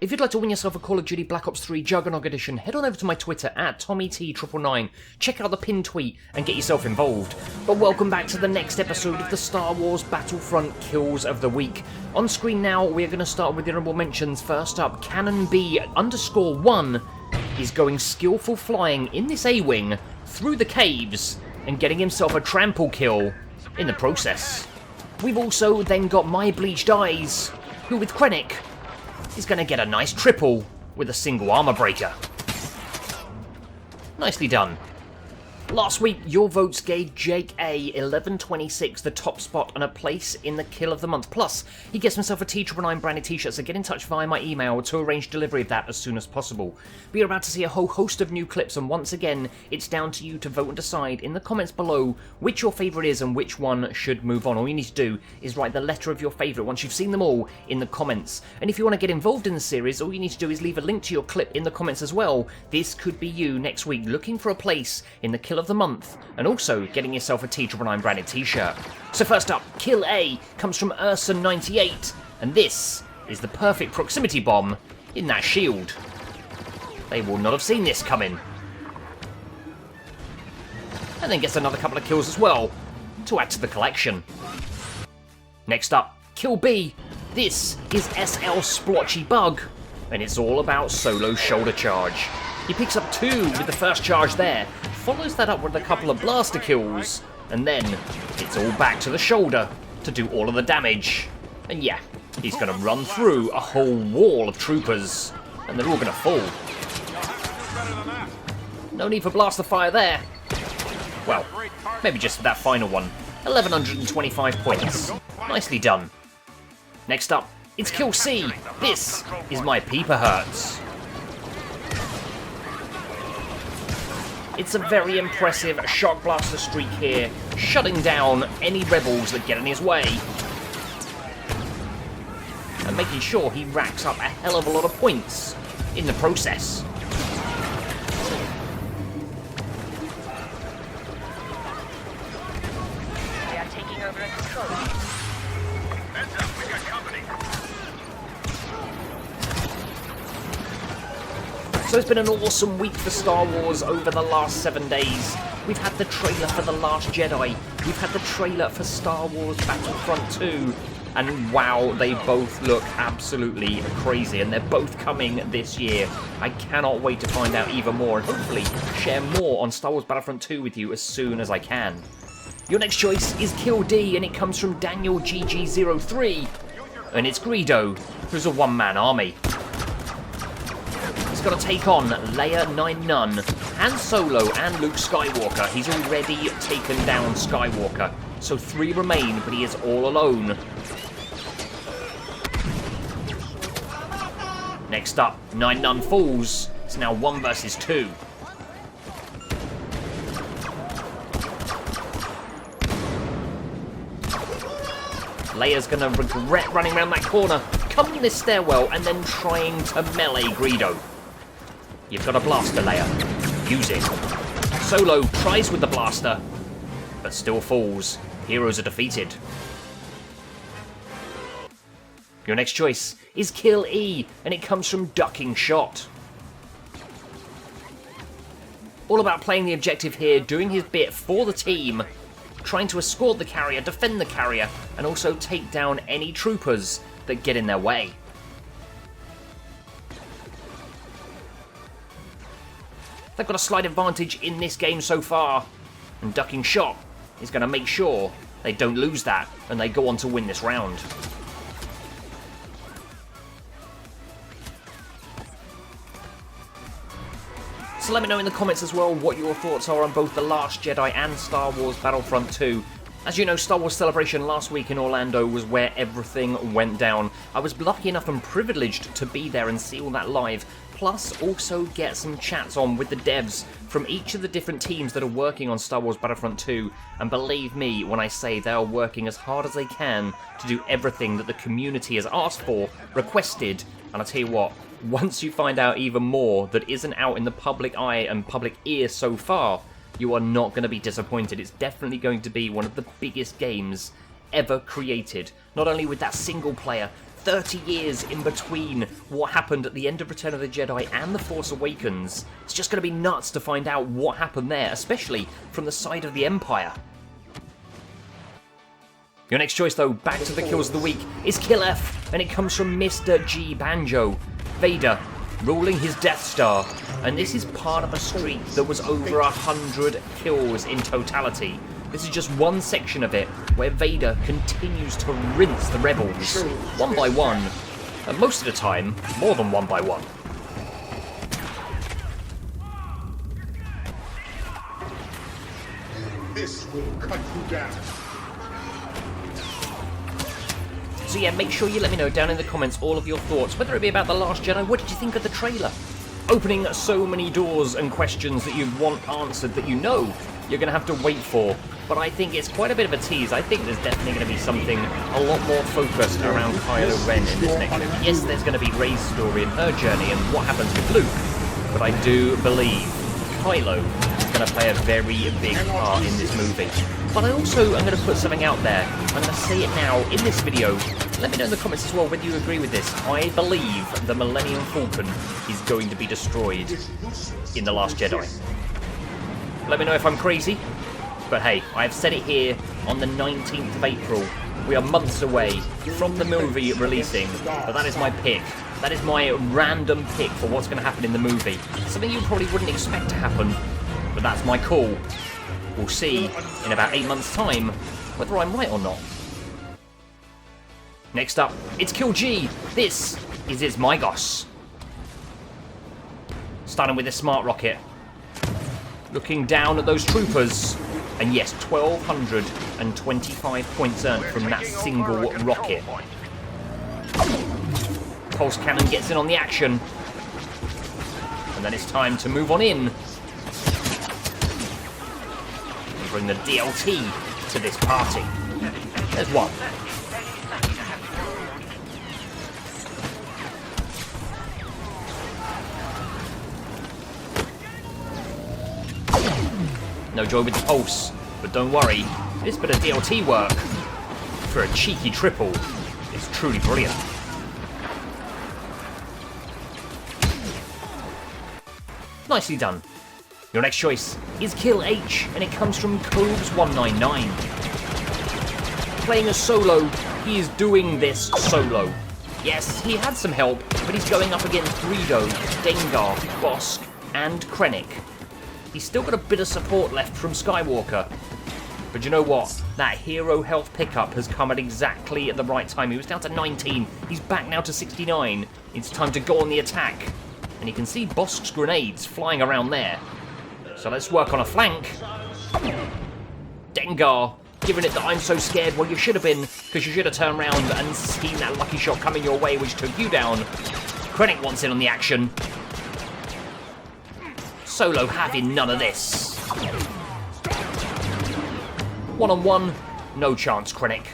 If you'd like to win yourself a Call of Duty Black Ops 3 Juggernog Edition, head on over to my Twitter at TommyT999, check out the pinned tweet and get yourself involved. But welcome back to the next episode of the Star Wars Battlefront Kills of the Week. On screen now, we're going to start with the honourable mentions. First up, Cannon B_1 is going skillful flying in this A-Wing through the caves and getting himself a trample kill in the process. We've also then got My Bleached Eyes, who with Krennic is going to get a nice triple with a single armor breaker. Nicely done. Last week, your votes gave Jake A1126 the top spot and a place in the Kill of the Month. Plus, he gets himself a T999 branded t-shirt, so get in touch via my email to arrange delivery of that as soon as possible. We are about to see a whole host of new clips, and once again, it's down to you to vote and decide in the comments below which your favourite is and which one should move on. All you need to do is write the letter of your favourite once you've seen them all in the comments. And if you want to get involved in the series, all you need to do is leave a link to your clip in the comments as well. This could be you next week looking for a place in the Kill of the Month, and also getting yourself a T999 branded t-shirt. So first up, Kill A comes from Ursa98, and this is the perfect proximity bomb in that shield. They will not have seen this coming. And then gets another couple of kills as well, to add to the collection. Next up, Kill B. This is SL Splotchy Bug, and it's all about solo shoulder charge. He picks up 2 with the first charge there, follows that up with a couple of blaster kills, and then it's all back to the shoulder to do all of the damage. And yeah, he's going to run through a whole wall of troopers, and they're all going to fall. No need for blaster fire there. Well, maybe just that final one. 1125 points. Nicely done. Next up, it's Kill C. This is My Peeper Hurts. It's a very impressive shock blaster streak here, shutting down any rebels that get in his way, and making sure he racks up a hell of a lot of points in the process. We are taking over and control. Heads up, we got company. So it's been an awesome week for Star Wars over the last 7 days. We've had the trailer for The Last Jedi, we've had the trailer for Star Wars Battlefront 2, and wow, they both look absolutely crazy, and they're both coming this year. I cannot wait to find out even more, and hopefully share more on Star Wars Battlefront 2 with you as soon as I can. Your next choice is Kill D, and it comes from Daniel GG03, and it's Greedo, who's a one-man army. He's got to take on Leia 9 Nun, Han Solo and Luke Skywalker. He's already taken down Skywalker, so 3 remain, but he is all alone. Next up, 9 Nun falls. It's now 1 versus 2. Leia's going to regret running around that corner, coming this stairwell, and then trying to melee Greedo. You've got a blaster, Leia. Use it. Solo tries with the blaster, but still falls. Heroes are defeated. Your next choice is Kill E, and it comes from Ducking Shot. All about playing the objective here, doing his bit for the team, trying to escort the carrier, defend the carrier, and also take down any troopers that get in their way. They've got a slight advantage in this game so far, and Ducking Shot is going to make sure they don't lose that, and they go on to win this round. So let me know in the comments as well what your thoughts are on both The Last Jedi and Star Wars Battlefront 2. As you know, Star Wars Celebration last week in Orlando was where everything went down. I was lucky enough and privileged to be there and see all that live, plus also get some chats on with the devs from each of the different teams that are working on Star Wars Battlefront 2, and believe me when I say they are working as hard as they can to do everything that the community has asked for, requested, and I'll tell you what, once you find out even more that isn't out in the public eye and public ear so far, you are not going to be disappointed. It's definitely going to be one of the biggest games ever created. Not only with that single player, 30 years in between what happened at the end of Return of the Jedi and The Force Awakens. It's just going to be nuts to find out what happened there, especially from the side of the Empire. Your next choice, though, back to the kills of the week, is Kill F, and it comes from Mr. G. Banjo. Vader, ruling his Death Star, and this is part of a streak that was over 100 kills in totality. This is just one section of it, where Vader continues to rinse the rebels, one by one, and most of the time, more than one by one. This will cut you down. So yeah, make sure you let me know down in the comments all of your thoughts, whether it be about The Last Jedi. What did you think of the trailer? Opening so many doors and questions that you want answered that you know you're going to have to wait for. But I think it's quite a bit of a tease. I think there's definitely going to be something a lot more focused around Kylo Ren in this next movie. Yes, there's going to be Rey's story and her journey and what happens with Luke. But I do believe Kylo is going to play a very big part in this movie. But I also am going to put something out there. I'm going to say it now in this video. Let me know in the comments as well whether you agree with this. I believe the Millennium Falcon is going to be destroyed in The Last Jedi. Let me know if I'm crazy. But hey, I've said it here on the 19th of April. We are months away from the movie releasing. But that is my pick. That is my random pick for what's going to happen in the movie. Something you probably wouldn't expect to happen. But that's my call. We'll see in about 8 months' time whether I'm right or not. Next up, it's Kill G. This is Ismagos. Starting with a smart rocket. Looking down at those troopers. And yes, 1,225 points earned from that single rocket. Pulse cannon gets in on the action. And then it's time to move on in. Bring the DLT to this party. There's one. No joy with the pulse, but don't worry, this bit of DLT work for a cheeky triple is truly brilliant. Nicely done. Your next choice is Kill H, and it comes from Cobes199. Playing a solo, he is doing this solo. Yes, he had some help, but he's going up against Greedo, Dengar, Bosk, and Krennic. He's still got a bit of support left from Skywalker. But you know what? That hero health pickup has come at exactly the right time. He was down to 19, he's back now to 69. It's time to go on the attack. And you can see Bosk's grenades flying around there. So let's work on a flank. Dengar, giving it the I'm so scared, well you should have been, because you should have turned around and seen that lucky shot coming your way which took you down. Krennic wants in on the action. Solo having none of this. One-on-one, no chance, Krennic.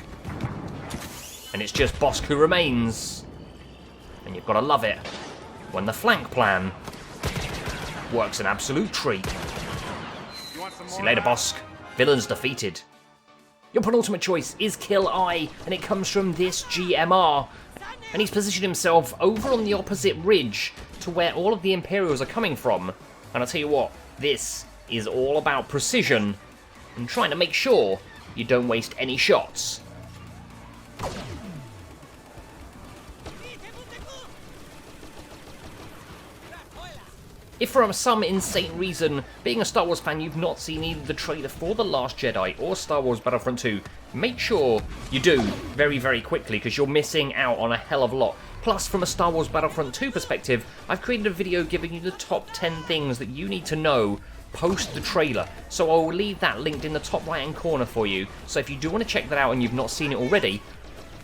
And it's just Bosk who remains. And you've got to love it when the flank plan works an absolute treat. See you later, Bosk. Villains defeated. Your penultimate choice is Kill I, and it comes from this GMR. And he's positioned himself over on the opposite ridge to where all of the Imperials are coming from. And I'll tell you what, this is all about precision and trying to make sure you don't waste any shots. If for some insane reason, being a Star Wars fan, you've not seen either the trailer for The Last Jedi or Star Wars Battlefront 2, make sure you do very, very quickly, because you're missing out on a hell of a lot. Plus, from a Star Wars Battlefront 2 perspective, I've created a video giving you the top 10 things that you need to know post the trailer. So I will leave that linked in the top right hand corner for you. So if you do want to check that out and you've not seen it already,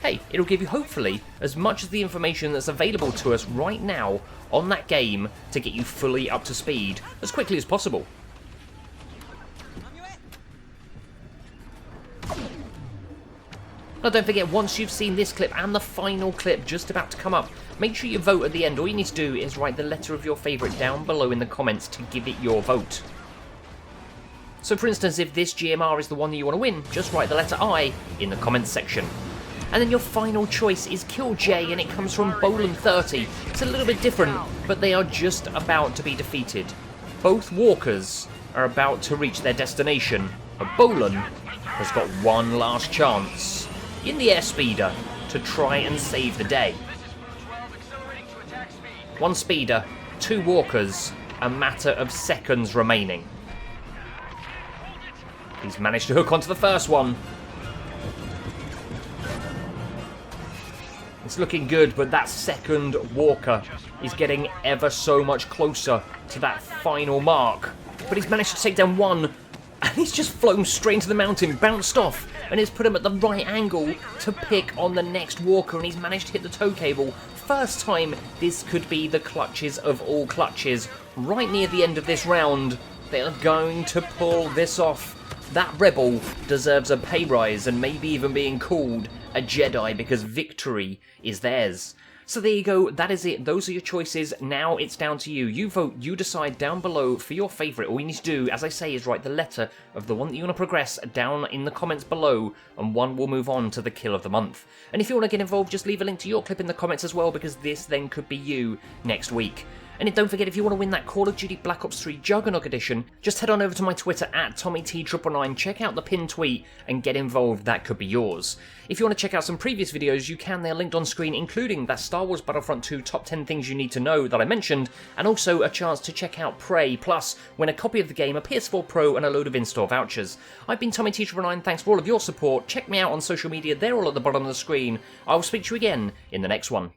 hey, it'll give you hopefully as much of the information that's available to us right now on that game to get you fully up to speed as quickly as possible. Now don't forget, once you've seen this clip and the final clip just about to come up, make sure you vote at the end. All you need to do is write the letter of your favourite down below in the comments to give it your vote. So for instance, if this GMR is the one that you want to win, just write the letter I in the comments section. And then your final choice is Kill J, and it comes from Bolan30. It's a little bit different, but they are just about to be defeated. Both walkers are about to reach their destination, but Bolan has got one last chance in the airspeeder to try and save the day. One speeder, two walkers, a matter of seconds remaining. He's managed to hook onto the first one. It's looking good, but that second walker is getting ever so much closer to that final mark. But he's managed to take down one, and he's just flown straight into the mountain, bounced off, and it's put him at the right angle to pick on the next walker, and he's managed to hit the tow cable. First time this could be the clutches of all clutches. Right near the end of this round, they are going to pull this off. That rebel deserves a pay rise and maybe even being called a Jedi because victory is theirs. So there you go, that is it, those are your choices, now it's down to you. You vote, you decide down below for your favourite. All you need to do, as I say, is write the letter of the one that you want to progress down in the comments below, and one will move on to the kill of the month. And if you want to get involved, just leave a link to your clip in the comments as well, because this then could be you next week. And don't forget, if you want to win that Call of Duty Black Ops 3 Juggernaut Edition, just head on over to my Twitter at TommyT999, check out the pinned tweet and get involved, that could be yours. If you want to check out some previous videos, you can, they're linked on screen, including that Star Wars Battlefront 2 top 10 things you need to know that I mentioned, and also a chance to check out Prey, plus win a copy of the game, a PS4 Pro and a load of in-store vouchers. I've been TommyT999, thanks for all of your support, check me out on social media, they're all at the bottom of the screen. I will speak to you again in the next one.